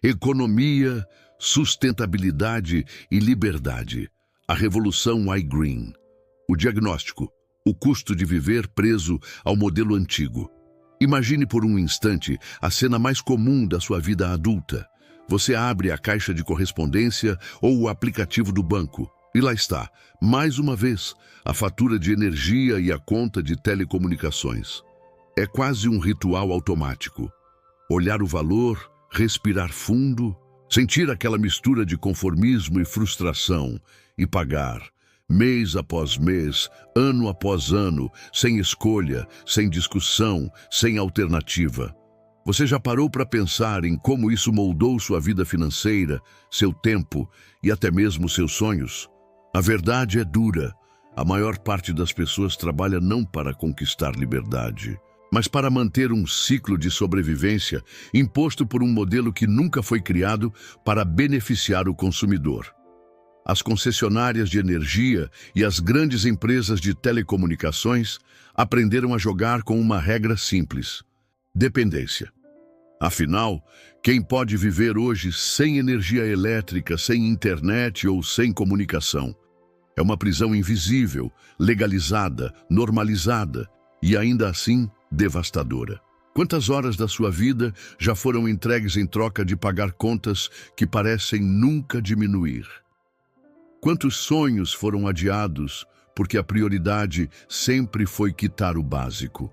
Economia, sustentabilidade e liberdade. A revolução iGreen. O diagnóstico. O custo de viver preso ao modelo antigo. Imagine por um instante a cena mais comum da sua vida adulta. Você abre a caixa de correspondência ou o aplicativo do banco. E lá está, mais uma vez, a fatura de energia e a conta de telecomunicações. É quase um ritual automático. Olhar o valor, respirar fundo, sentir aquela mistura de conformismo e frustração e pagar, mês após mês, ano após ano, sem escolha, sem discussão, sem alternativa. Você já parou para pensar em como isso moldou sua vida financeira, seu tempo e até mesmo seus sonhos? A verdade é dura. A maior parte das pessoas trabalha não para conquistar liberdade, mas para manter um ciclo de sobrevivência imposto por um modelo que nunca foi criado para beneficiar o consumidor. As concessionárias de energia e as grandes empresas de telecomunicações aprenderam a jogar com uma regra simples: dependência. Afinal, quem pode viver hoje sem energia elétrica, sem internet ou sem comunicação? É uma prisão invisível, legalizada, normalizada e ainda assim devastadora. Quantas horas da sua vida já foram entregues em troca de pagar contas que parecem nunca diminuir? Quantos sonhos foram adiados porque a prioridade sempre foi quitar o básico?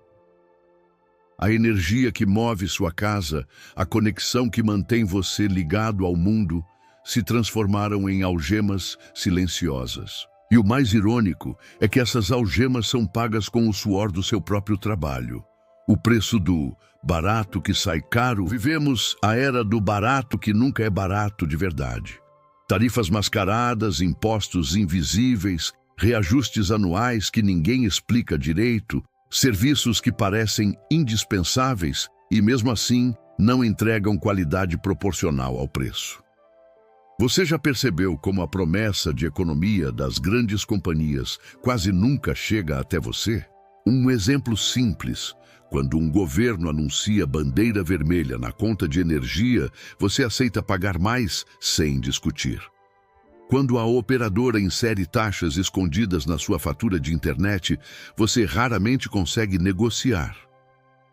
A energia que move sua casa, a conexão que mantém você ligado ao mundo, se transformaram em algemas silenciosas. E o mais irônico é que essas algemas são pagas com o suor do seu próprio trabalho. O preço do barato que sai caro. Vivemos a era do barato que nunca é barato de verdade. Tarifas mascaradas, impostos invisíveis, reajustes anuais que ninguém explica direito, serviços que parecem indispensáveis e, mesmo assim, não entregam qualidade proporcional ao preço. Você já percebeu como a promessa de economia das grandes companhias quase nunca chega até você? Um exemplo simples: quando um governo anuncia bandeira vermelha na conta de energia, você aceita pagar mais sem discutir. Quando a operadora insere taxas escondidas na sua fatura de internet, você raramente consegue negociar.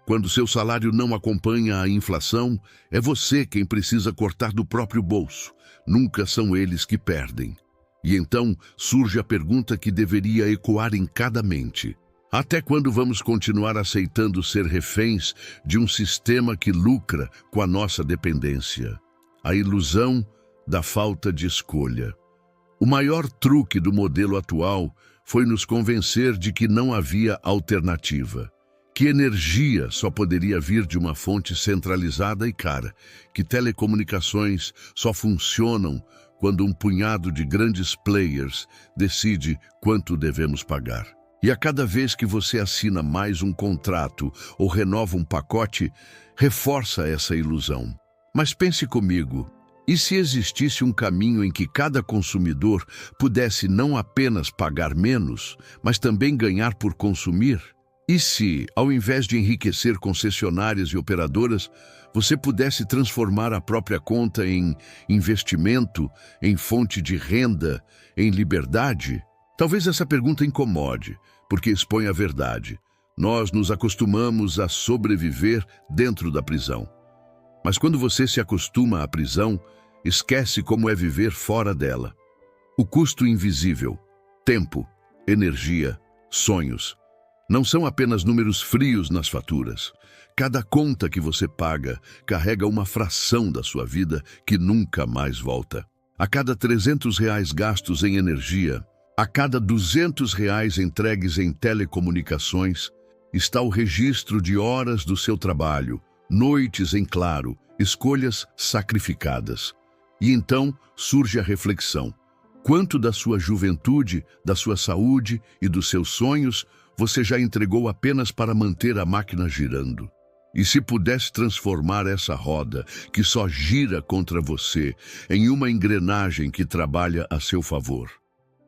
Quando seu salário não acompanha a inflação, é você quem precisa cortar do próprio bolso. Nunca são eles que perdem. E então surge a pergunta que deveria ecoar em cada mente: até quando vamos continuar aceitando ser reféns de um sistema que lucra com a nossa dependência? A ilusão da falta de escolha. O maior truque do modelo atual foi nos convencer de que não havia alternativa, que energia só poderia vir de uma fonte centralizada e cara, que telecomunicações só funcionam quando um punhado de grandes players decide quanto devemos pagar. E a cada vez que você assina mais um contrato ou renova um pacote, reforça essa ilusão. Mas pense comigo, e se existisse um caminho em que cada consumidor pudesse não apenas pagar menos, mas também ganhar por consumir? E se, ao invés de enriquecer concessionárias e operadoras, você pudesse transformar a própria conta em investimento, em fonte de renda, em liberdade? Talvez essa pergunta incomode, porque expõe a verdade. Nós nos acostumamos a sobreviver dentro da prisão. Mas quando você se acostuma à prisão, esquece como é viver fora dela. O custo invisível, tempo, energia, sonhos, não são apenas números frios nas faturas. Cada conta que você paga carrega uma fração da sua vida que nunca mais volta. A cada R$ 300 gastos em energia, a cada R$ 200 entregues em telecomunicações, está o registro de horas do seu trabalho, noites em claro, escolhas sacrificadas. E então surge a reflexão: quanto da sua juventude, da sua saúde e dos seus sonhos você já entregou apenas para manter a máquina girando? E se pudesse transformar essa roda, que só gira contra você, em uma engrenagem que trabalha a seu favor?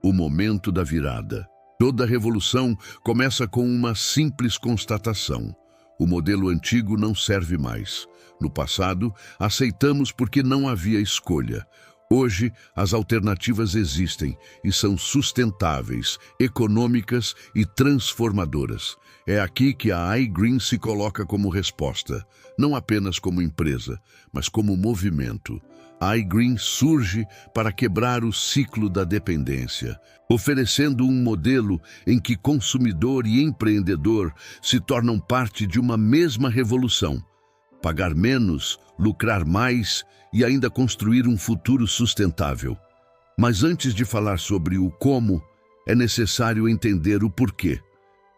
O momento da virada. Toda revolução começa com uma simples constatação: o modelo antigo não serve mais. No passado, aceitamos porque não havia escolha. Hoje, as alternativas existem e são sustentáveis, econômicas e transformadoras. É aqui que a iGreen se coloca como resposta, não apenas como empresa, mas como movimento. A iGreen surge para quebrar o ciclo da dependência, oferecendo um modelo em que consumidor e empreendedor se tornam parte de uma mesma revolução. Pagar menos, lucrar mais e ainda construir um futuro sustentável. Mas antes de falar sobre o como, é necessário entender o porquê.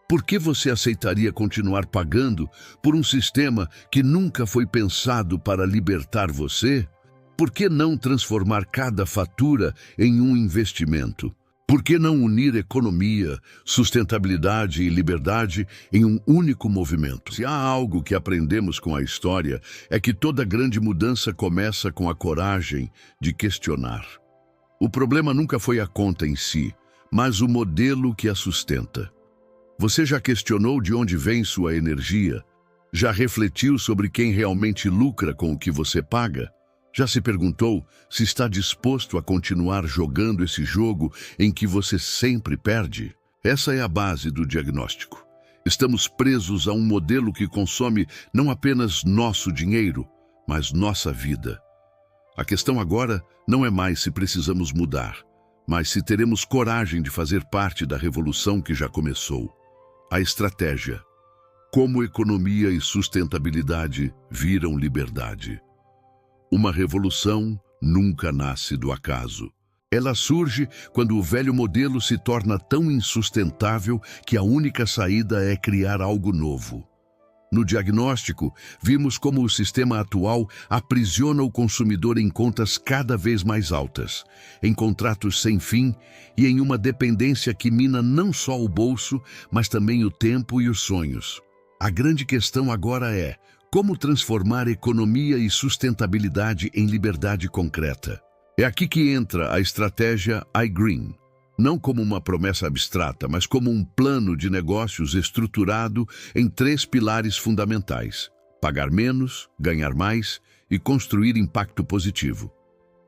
Por que você aceitaria continuar pagando por um sistema que nunca foi pensado para libertar você? Por que não transformar cada fatura em um investimento? Por que não unir economia, sustentabilidade e liberdade em um único movimento? Se há algo que aprendemos com a história, é que toda grande mudança começa com a coragem de questionar. O problema nunca foi a conta em si, mas o modelo que a sustenta. Você já questionou de onde vem sua energia? Já refletiu sobre quem realmente lucra com o que você paga? Já se perguntou se está disposto a continuar jogando esse jogo em que você sempre perde? Essa é a base do diagnóstico. Estamos presos a um modelo que consome não apenas nosso dinheiro, mas nossa vida. A questão agora não é mais se precisamos mudar, mas se teremos coragem de fazer parte da revolução que já começou. A estratégia. Como economia e sustentabilidade viram liberdade. Uma revolução nunca nasce do acaso. Ela surge quando o velho modelo se torna tão insustentável que a única saída é criar algo novo. No diagnóstico, vimos como o sistema atual aprisiona o consumidor em contas cada vez mais altas, em contratos sem fim e em uma dependência que mina não só o bolso, mas também o tempo e os sonhos. A grande questão agora é: como transformar economia e sustentabilidade em liberdade concreta? É aqui que entra a estratégia iGreen, não como uma promessa abstrata, mas como um plano de negócios estruturado em 3 pilares fundamentais: pagar menos, ganhar mais e construir impacto positivo.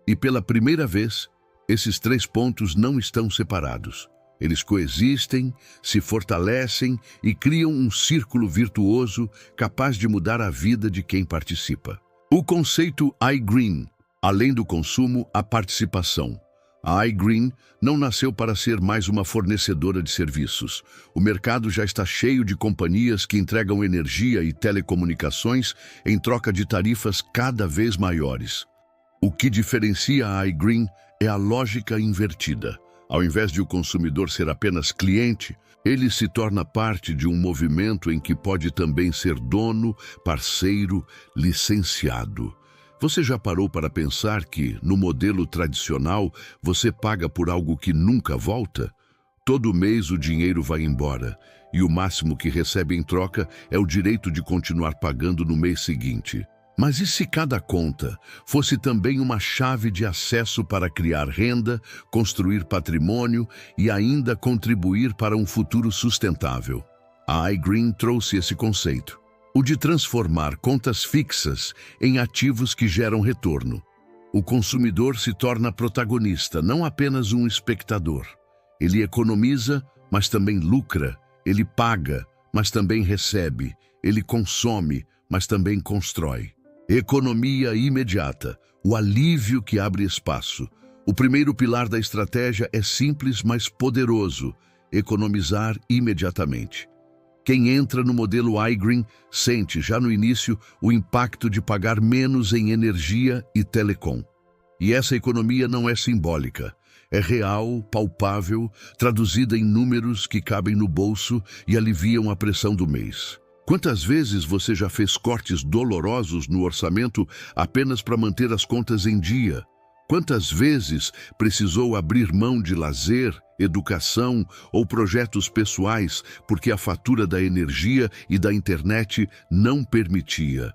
E pela primeira vez, esses 3 pontos não estão separados. Eles coexistem, se fortalecem e criam um círculo virtuoso capaz de mudar a vida de quem participa. O conceito iGreen, além do consumo, a participação. A iGreen não nasceu para ser mais uma fornecedora de serviços. O mercado já está cheio de companhias que entregam energia e telecomunicações em troca de tarifas cada vez maiores. O que diferencia a iGreen é a lógica invertida. Ao invés de o consumidor ser apenas cliente, ele se torna parte de um movimento em que pode também ser dono, parceiro, licenciado. Você já parou para pensar que, no modelo tradicional, você paga por algo que nunca volta? Todo mês o dinheiro vai embora, e o máximo que recebe em troca é o direito de continuar pagando no mês seguinte. Mas e se cada conta fosse também uma chave de acesso para criar renda, construir patrimônio e ainda contribuir para um futuro sustentável? A iGreen trouxe esse conceito, o de transformar contas fixas em ativos que geram retorno. O consumidor se torna protagonista, não apenas um espectador. Ele economiza, mas também lucra. Ele paga, mas também recebe. Ele consome, mas também constrói. Economia imediata, o alívio que abre espaço. O primeiro pilar da estratégia é simples, mas poderoso: economizar imediatamente. Quem entra no modelo iGreen sente, já no início, o impacto de pagar menos em energia e telecom. E essa economia não é simbólica. É real, palpável, traduzida em números que cabem no bolso e aliviam a pressão do mês. Quantas vezes você já fez cortes dolorosos no orçamento apenas para manter as contas em dia? Quantas vezes precisou abrir mão de lazer, educação ou projetos pessoais porque a fatura da energia e da internet não permitia?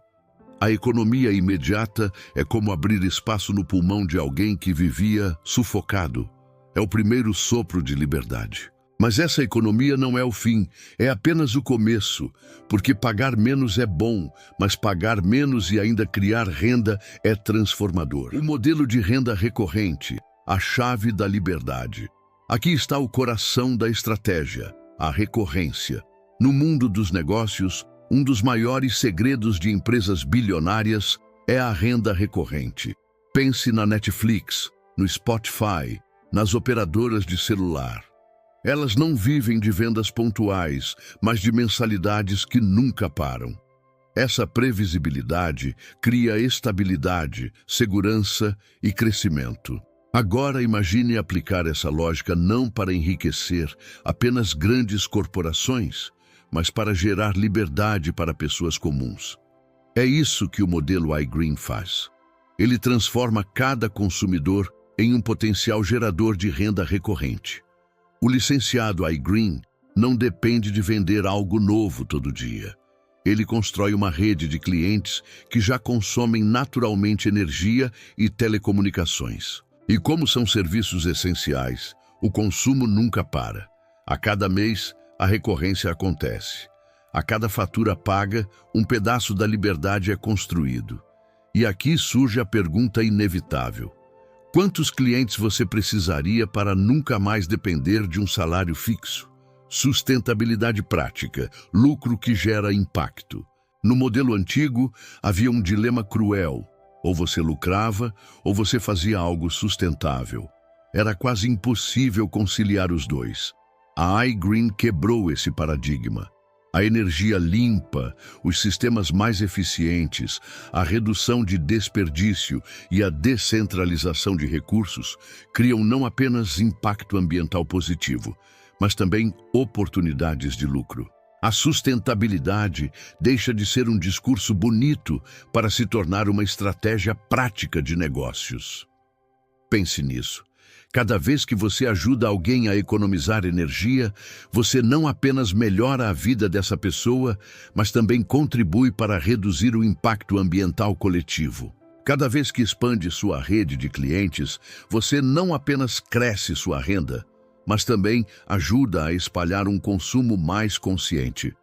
A economia imediata é como abrir espaço no pulmão de alguém que vivia sufocado. É o primeiro sopro de liberdade. Mas essa economia não é o fim, é apenas o começo, porque pagar menos é bom, mas pagar menos e ainda criar renda é transformador. O modelo de renda recorrente, a chave da liberdade. Aqui está o coração da estratégia, a recorrência. No mundo dos negócios, um dos maiores segredos de empresas bilionárias é a renda recorrente. Pense na Netflix, no Spotify, nas operadoras de celular. Elas não vivem de vendas pontuais, mas de mensalidades que nunca param. Essa previsibilidade cria estabilidade, segurança e crescimento. Agora imagine aplicar essa lógica não para enriquecer apenas grandes corporações, mas para gerar liberdade para pessoas comuns. É isso que o modelo iGreen faz. Ele transforma cada consumidor em um potencial gerador de renda recorrente. O licenciado iGreen não depende de vender algo novo todo dia. Ele constrói uma rede de clientes que já consomem naturalmente energia e telecomunicações. E como são serviços essenciais, o consumo nunca para. A cada mês, a recorrência acontece. A cada fatura paga, um pedaço da liberdade é construído. E aqui surge a pergunta inevitável. Quantos clientes você precisaria para nunca mais depender de um salário fixo? Sustentabilidade prática, lucro que gera impacto. No modelo antigo, havia um dilema cruel. Ou você lucrava, ou você fazia algo sustentável. Era quase impossível conciliar os dois. A iGreen quebrou esse paradigma. A energia limpa, os sistemas mais eficientes, a redução de desperdício e a descentralização de recursos criam não apenas impacto ambiental positivo, mas também oportunidades de lucro. A sustentabilidade deixa de ser um discurso bonito para se tornar uma estratégia prática de negócios. Pense nisso. Cada vez que você ajuda alguém a economizar energia, você não apenas melhora a vida dessa pessoa, mas também contribui para reduzir o impacto ambiental coletivo. Cada vez que expande sua rede de clientes, você não apenas cresce sua renda, mas também ajuda a espalhar um consumo mais consciente.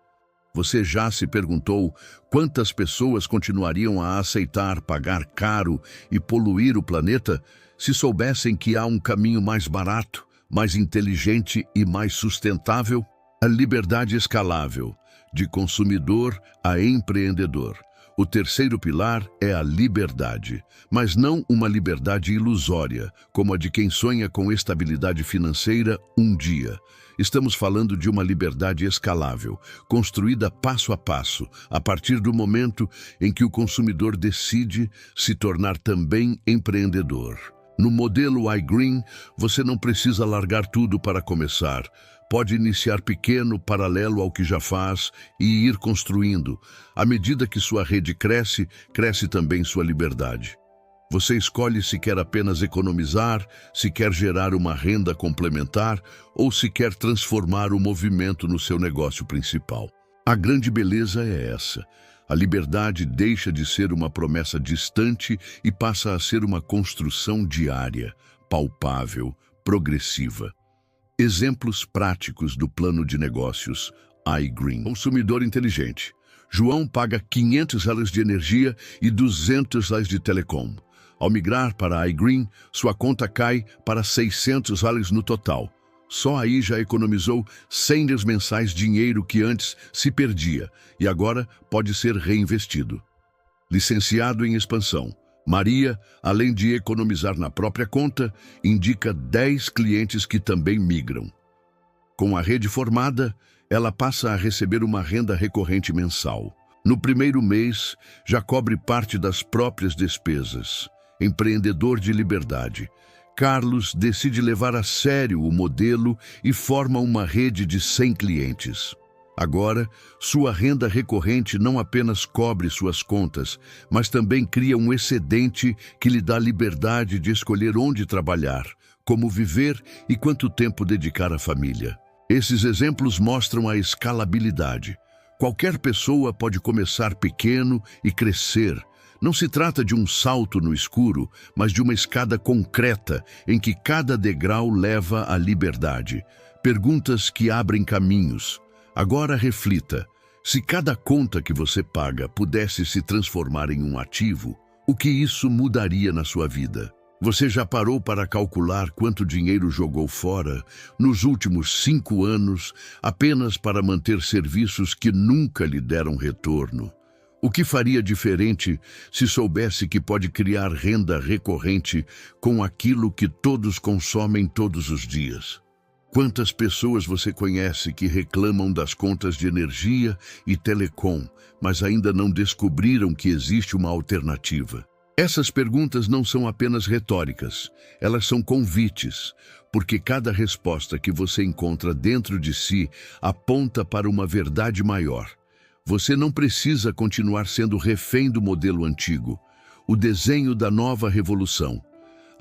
Você já se perguntou quantas pessoas continuariam a aceitar pagar caro e poluir o planeta se soubessem que há um caminho mais barato, mais inteligente e mais sustentável? A liberdade escalável, de consumidor a empreendedor. O terceiro pilar é a liberdade, mas não uma liberdade ilusória, como a de quem sonha com estabilidade financeira um dia. Estamos falando de uma liberdade escalável, construída passo a passo, a partir do momento em que o consumidor decide se tornar também empreendedor. No modelo iGreen, você não precisa largar tudo para começar. Pode iniciar pequeno, paralelo ao que já faz, e ir construindo. À medida que sua rede cresce, cresce também sua liberdade. Você escolhe se quer apenas economizar, se quer gerar uma renda complementar ou se quer transformar o movimento no seu negócio principal. A grande beleza é essa. A liberdade deixa de ser uma promessa distante e passa a ser uma construção diária, palpável, progressiva. Exemplos práticos do plano de negócios iGreen. Consumidor inteligente. João paga R$ 500 de energia e R$ 200 de telecom. Ao migrar para a iGreen, sua conta cai para R$ 600 no total. Só aí já economizou R$ 100 mensais, dinheiro que antes se perdia e agora pode ser reinvestido. Licenciado em expansão. Maria, além de economizar na própria conta, indica 10 clientes que também migram. Com a rede formada, ela passa a receber uma renda recorrente mensal. No primeiro mês, já cobre parte das próprias despesas. Empreendedor de liberdade. Carlos decide levar a sério o modelo e forma uma rede de 100 clientes. Agora, sua renda recorrente não apenas cobre suas contas, mas também cria um excedente que lhe dá liberdade de escolher onde trabalhar, como viver e quanto tempo dedicar à família. Esses exemplos mostram a escalabilidade. Qualquer pessoa pode começar pequeno e crescer. Não se trata de um salto no escuro, mas de uma escada concreta em que cada degrau leva à liberdade. Perguntas que abrem caminhos. Agora reflita: se cada conta que você paga pudesse se transformar em um ativo, o que isso mudaria na sua vida? Você já parou para calcular quanto dinheiro jogou fora nos últimos 5 anos apenas para manter serviços que nunca lhe deram retorno? O que faria diferente se soubesse que pode criar renda recorrente com aquilo que todos consomem todos os dias? Quantas pessoas você conhece que reclamam das contas de energia e telecom, mas ainda não descobriram que existe uma alternativa? Essas perguntas não são apenas retóricas, elas são convites, porque cada resposta que você encontra dentro de si aponta para uma verdade maior. Você não precisa continuar sendo refém do modelo antigo, o desenho da nova revolução.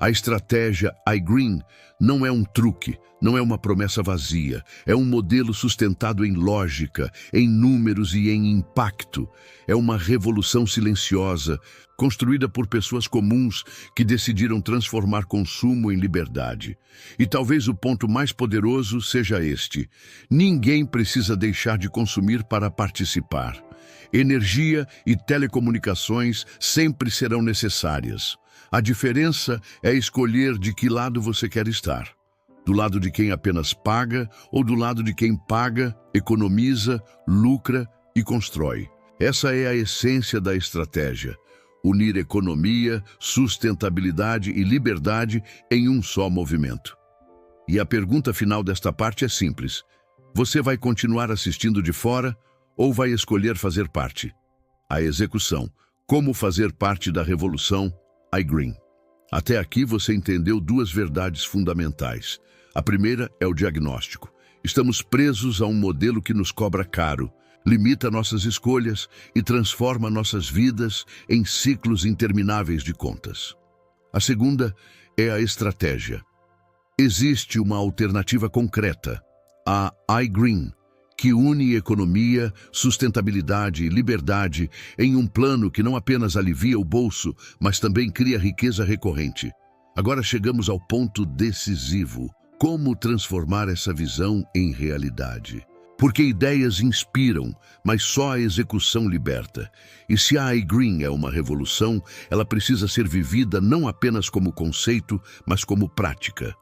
A estratégia iGreen não é um truque, não é uma promessa vazia, é um modelo sustentado em lógica, em números e em impacto. É uma revolução silenciosa, construída por pessoas comuns que decidiram transformar consumo em liberdade. E talvez o ponto mais poderoso seja este: ninguém precisa deixar de consumir para participar. Energia e telecomunicações sempre serão necessárias. A diferença é escolher de que lado você quer estar. Do lado de quem apenas paga ou do lado de quem paga, economiza, lucra e constrói. Essa é a essência da estratégia: unir economia, sustentabilidade e liberdade em um só movimento. E a pergunta final desta parte é simples: você vai continuar assistindo de fora ou vai escolher fazer parte? A execução: como fazer parte da revolução iGreen. Até aqui você entendeu 2 verdades fundamentais. A primeira é o diagnóstico. Estamos presos a um modelo que nos cobra caro, limita nossas escolhas e transforma nossas vidas em ciclos intermináveis de contas. A segunda é a estratégia. Existe uma alternativa concreta, a iGreen, que une economia, sustentabilidade e liberdade em um plano que não apenas alivia o bolso, mas também cria riqueza recorrente. Agora chegamos ao ponto decisivo: como transformar essa visão em realidade? Porque ideias inspiram, mas só a execução liberta. E se a iGreen é uma revolução, ela precisa ser vivida não apenas como conceito, mas como prática.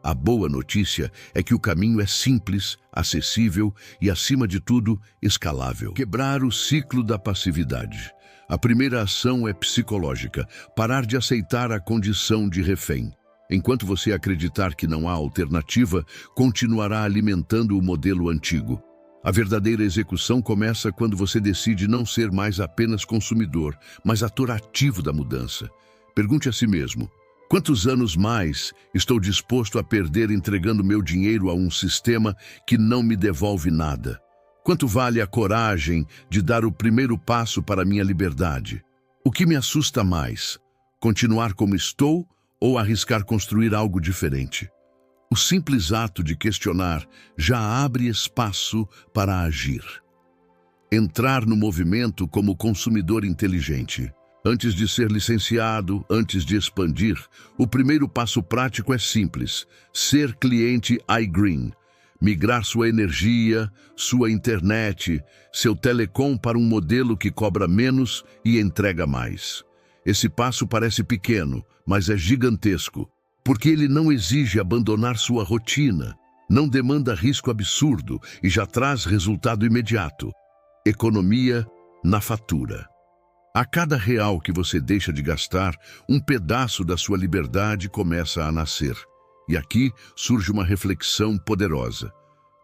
A boa notícia é que o caminho é simples, acessível e, acima de tudo, escalável. Quebrar o ciclo da passividade. A primeira ação é psicológica: parar de aceitar a condição de refém. Enquanto você acreditar que não há alternativa, continuará alimentando o modelo antigo. A verdadeira execução começa quando você decide não ser mais apenas consumidor, mas ator ativo da mudança. Pergunte a si mesmo: quantos anos mais estou disposto a perder entregando meu dinheiro a um sistema que não me devolve nada? Quanto vale a coragem de dar o primeiro passo para a minha liberdade? O que me assusta mais? Continuar como estou ou arriscar construir algo diferente? O simples ato de questionar já abre espaço para agir. Entrar no movimento como consumidor inteligente. Antes de ser licenciado, antes de expandir, o primeiro passo prático é simples: ser cliente iGreen. Migrar sua energia, sua internet, seu telecom para um modelo que cobra menos e entrega mais. Esse passo parece pequeno, mas é gigantesco, porque ele não exige abandonar sua rotina, não demanda risco absurdo e já traz resultado imediato: economia na fatura. A cada real que você deixa de gastar, um pedaço da sua liberdade começa a nascer. E aqui surge uma reflexão poderosa.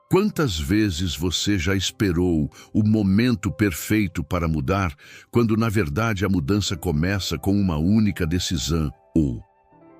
Quantas vezes você já esperou o momento perfeito para mudar, quando na verdade a mudança começa com uma única decisão: ou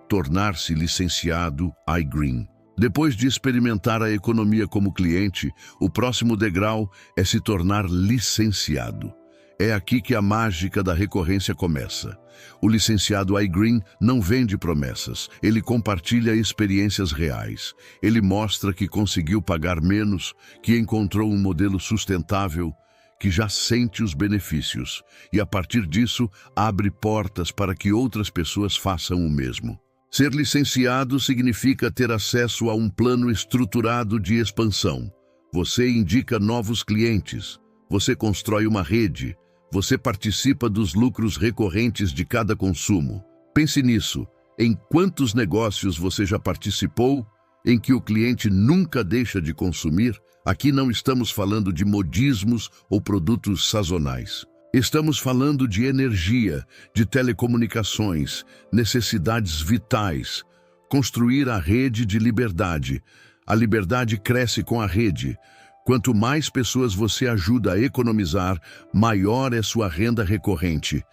tornar-se licenciado iGreen. Depois de experimentar a economia como cliente, o próximo degrau é se tornar licenciado. É aqui que a mágica da recorrência começa. O licenciado iGreen não vende promessas, ele compartilha experiências reais. Ele mostra que conseguiu pagar menos, que encontrou um modelo sustentável, que já sente os benefícios, e a partir disso abre portas para que outras pessoas façam o mesmo. Ser licenciado significa ter acesso a um plano estruturado de expansão. Você indica novos clientes, você constrói uma rede, você participa dos lucros recorrentes de cada consumo. Pense nisso. Em quantos negócios você já participou em que o cliente nunca deixa de consumir? Aqui não estamos falando de modismos ou produtos sazonais. Estamos falando de energia, de telecomunicações, necessidades vitais. Construir a rede de liberdade. A liberdade cresce com a rede. Quanto mais pessoas você ajuda a economizar, maior é sua renda recorrente.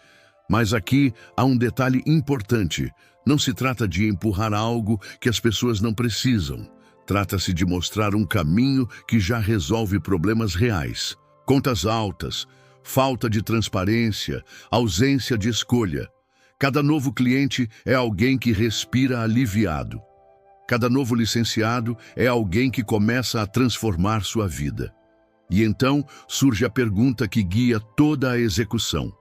Mas aqui há um detalhe importante. Não se trata de empurrar algo que as pessoas não precisam. Trata-se de mostrar um caminho que já resolve problemas reais. Contas altas, falta de transparência, ausência de escolha. Cada novo cliente é alguém que respira aliviado. Cada novo licenciado é alguém que começa a transformar sua vida. E então surge a pergunta que guia toda a execução.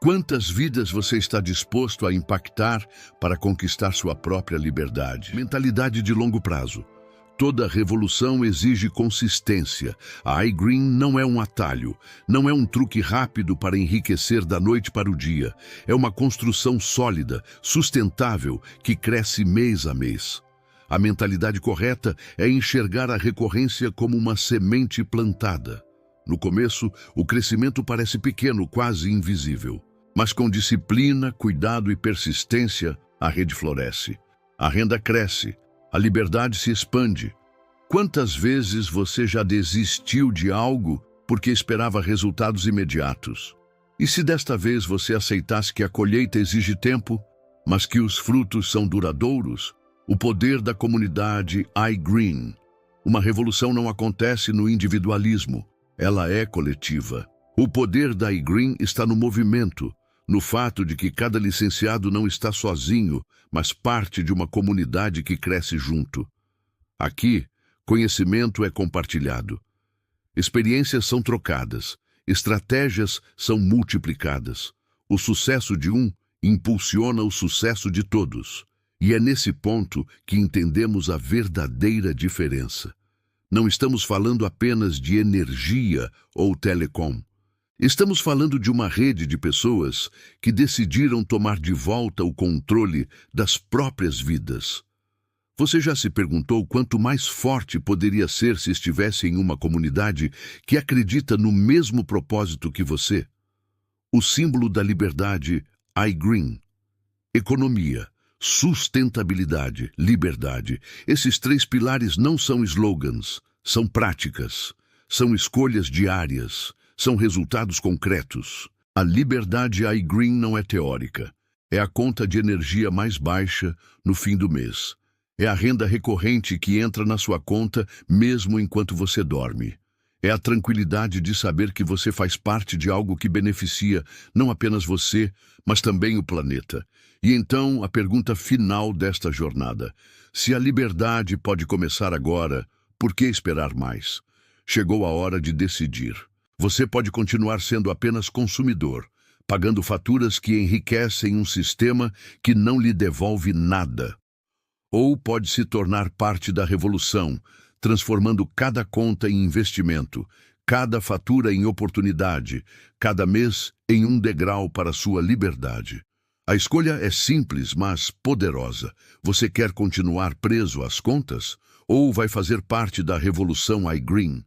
Quantas vidas você está disposto a impactar para conquistar sua própria liberdade? Mentalidade de longo prazo. Toda revolução exige consistência. A iGreen não é um atalho, não é um truque rápido para enriquecer da noite para o dia. É uma construção sólida, sustentável, que cresce mês a mês. A mentalidade correta é enxergar a recorrência como uma semente plantada. No começo, o crescimento parece pequeno, quase invisível. Mas com disciplina, cuidado e persistência, a rede floresce. A renda cresce. A liberdade se expande. Quantas vezes você já desistiu de algo porque esperava resultados imediatos? E se desta vez você aceitasse que a colheita exige tempo, mas que os frutos são duradouros? O poder da comunidade iGreen. Uma revolução não acontece no individualismo, ela é coletiva. O poder da iGreen está no movimento, no fato de que cada licenciado não está sozinho, mas parte de uma comunidade que cresce junto. Aqui, conhecimento é compartilhado. Experiências são trocadas, estratégias são multiplicadas. O sucesso de um impulsiona o sucesso de todos. E é nesse ponto que entendemos a verdadeira diferença. Não estamos falando apenas de energia ou telecom. Estamos falando de uma rede de pessoas que decidiram tomar de volta o controle das próprias vidas. Você já se perguntou quanto mais forte poderia ser se estivesse em uma comunidade que acredita no mesmo propósito que você? O símbolo da liberdade, iGreen. Economia, sustentabilidade, liberdade. Esses três pilares não são slogans, são práticas, são escolhas diárias, são resultados concretos. A liberdade iGreen não é teórica. É a conta de energia mais baixa no fim do mês. É a renda recorrente que entra na sua conta mesmo enquanto você dorme. É a tranquilidade de saber que você faz parte de algo que beneficia não apenas você, mas também o planeta. E então, a pergunta final desta jornada. Se a liberdade pode começar agora, por que esperar mais? Chegou a hora de decidir. Você pode continuar sendo apenas consumidor, pagando faturas que enriquecem um sistema que não lhe devolve nada. Ou pode se tornar parte da revolução, transformando cada conta em investimento, cada fatura em oportunidade, cada mês em um degrau para sua liberdade. A escolha é simples, mas poderosa. Você quer continuar preso às contas? Ou vai fazer parte da revolução iGreen?